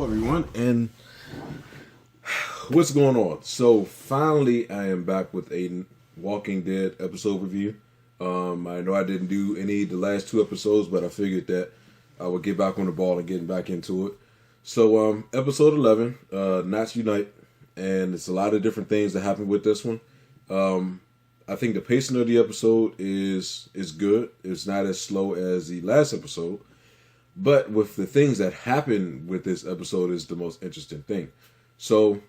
Hello everyone, and what's going on? So finally I am back with a Walking Dead episode review. I know I didn't do any of the last two episodes, but I figured that I would get back on the ball and get back into it. So episode 11, Knots Unite, and it's a lot of different things that happen with this one. I think the pacing of the episode is good. It's not as slow as the last episode. But with the things that happen with this episode is the most interesting thing. So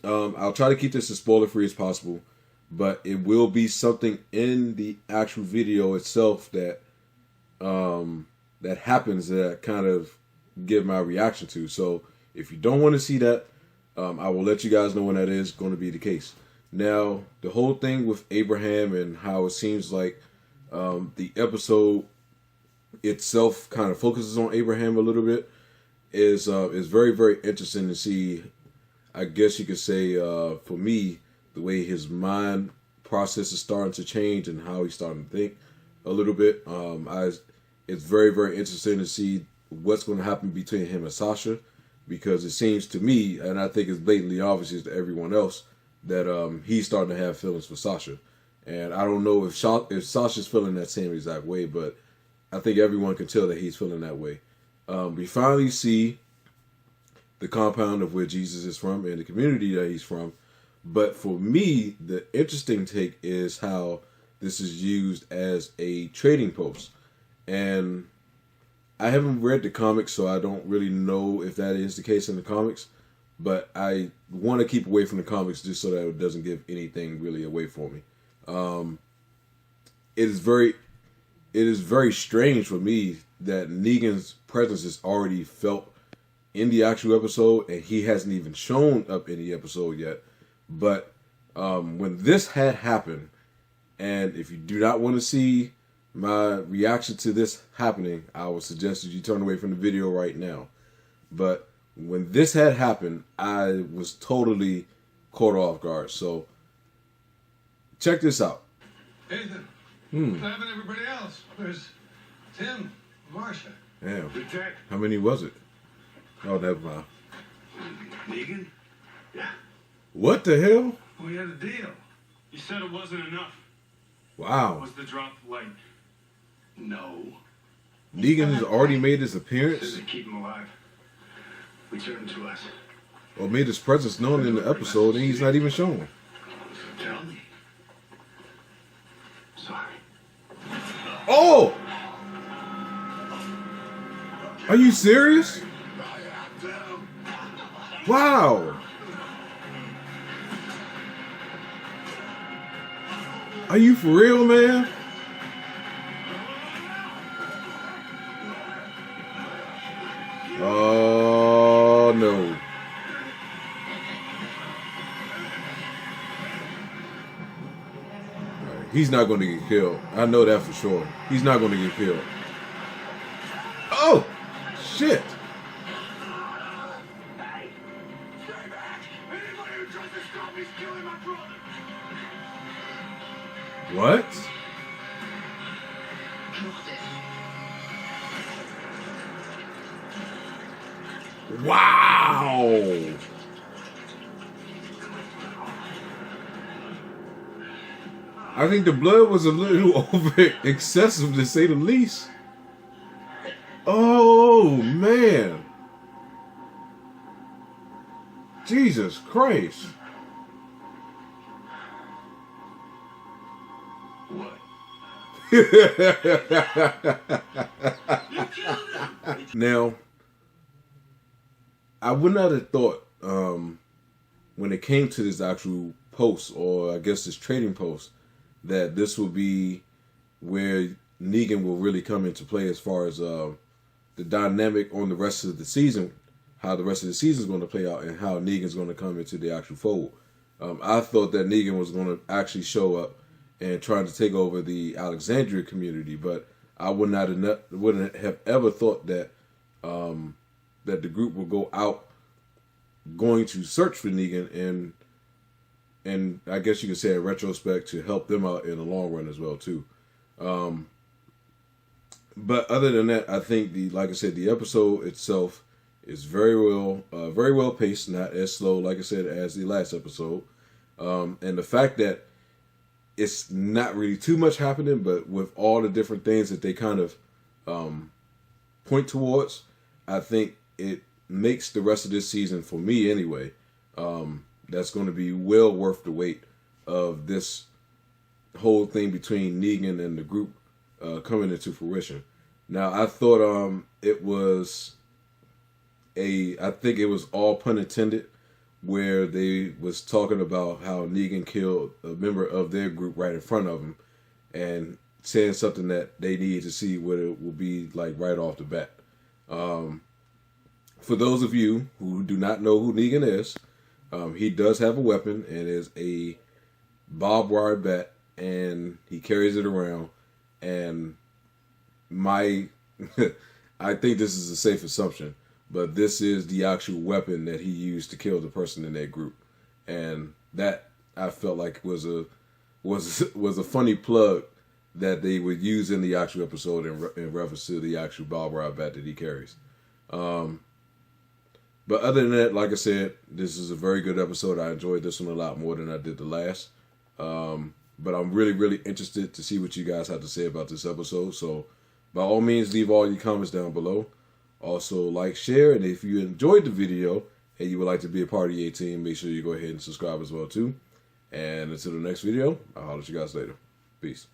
I'll try to keep this as spoiler free as possible, but it will be something in the actual video itself that that happens that I kind of give my reaction to. So if you don't want to see that, I will let you guys know when that is going to be the case. Now, the whole thing with Abraham and how it seems like the episode itself kind of focuses on Abraham a little bit is very, very interesting to see. I guess you could say for me, the way his mind process is starting to change and how he's starting to think a little bit. It's very, very interesting to see what's going to happen between him and Sasha, because it seems to me, and I think it's blatantly obvious to everyone else, that he's starting to have feelings for Sasha. And I don't know if Sasha's feeling that same exact way, but I think everyone can tell that he's feeling that way. We finally see the compound of where Jesus is from and the community that he's from. But for me, the interesting take is how this is used as a trading post. And I haven't read the comics, so I don't really know if that is the case in the comics. But I want to keep away from the comics just so that it doesn't give anything really away for me. It is very strange for me that Negan's presence is already felt in the actual episode, and he hasn't even shown up in the episode yet. But when this had happened, and if you do not want to see my reaction to this happening, I would suggest that you turn away from the video right now. But when this had happened, I was totally caught off guard. So check this out. Ethan. What's happening to everybody else? Where's Tim, Marsha? Damn. How many was it? Oh, never mind. Negan? Yeah. What the hell? We had a deal. You said it wasn't enough. Wow. Was the drop light? No. Negan has already made his Says appearance, to keep him alive. Return him to us. or made his presence known in the episode, and he's not even shown. So tell me. Sorry. Oh! Are you serious? Wow! Are you for real, man? Oh, no. He's not going to get killed. I know that for sure. He's not going to get killed. Oh! Shit! Hey! Stay back! Anybody who tries to stop me's killing my brother! What? Wow! I think the blood was a little over excessive, to say the least. Oh, man. Jesus Christ. What? Now, I would not have thought when it came to this actual post, or I guess this trading post, that this will be where Negan will really come into play as far as the dynamic on the rest of the season, how the rest of the season is going to play out, and how Negan's going to come into the actual fold. I thought that Negan was going to actually show up and trying to take over the Alexandria community, but I wouldn't have ever thought that that the group will go out going to search for Negan, and I guess you could say in retrospect to help them out in the long run as well too. But other than that, I think like I said, the episode itself It's very well paced, not as slow, like I said, as the last episode. And the fact that it's not really too much happening, but with all the different things that they kind of point towards, I think it makes the rest of this season, for me anyway, that's going to be well worth the wait of this whole thing between Negan and the group coming into fruition. Now, I thought I think it was all pun intended, where they was talking about how Negan killed a member of their group right in front of him, and saying something that they need to see what it will be like right off the bat. For those of you who do not know who Negan is, he does have a weapon, and is a barbed wire bat, and he carries it around. And I think this is a safe assumption, but this is the actual weapon that he used to kill the person in that group, and that I felt like was a funny plug that they would use in the actual episode in reference to the actual barbed wire bat that he carries. But other than that, like I said, this is a very good episode. I enjoyed this one a lot more than I did the last. But I'm really, really interested to see what you guys have to say about this episode. So by all means, leave all your comments down below. Also, like, share, and if you enjoyed the video and you would like to be a part of the A-Team, make sure you go ahead and subscribe as well too. And until the next video, I'll holler at you guys later. Peace.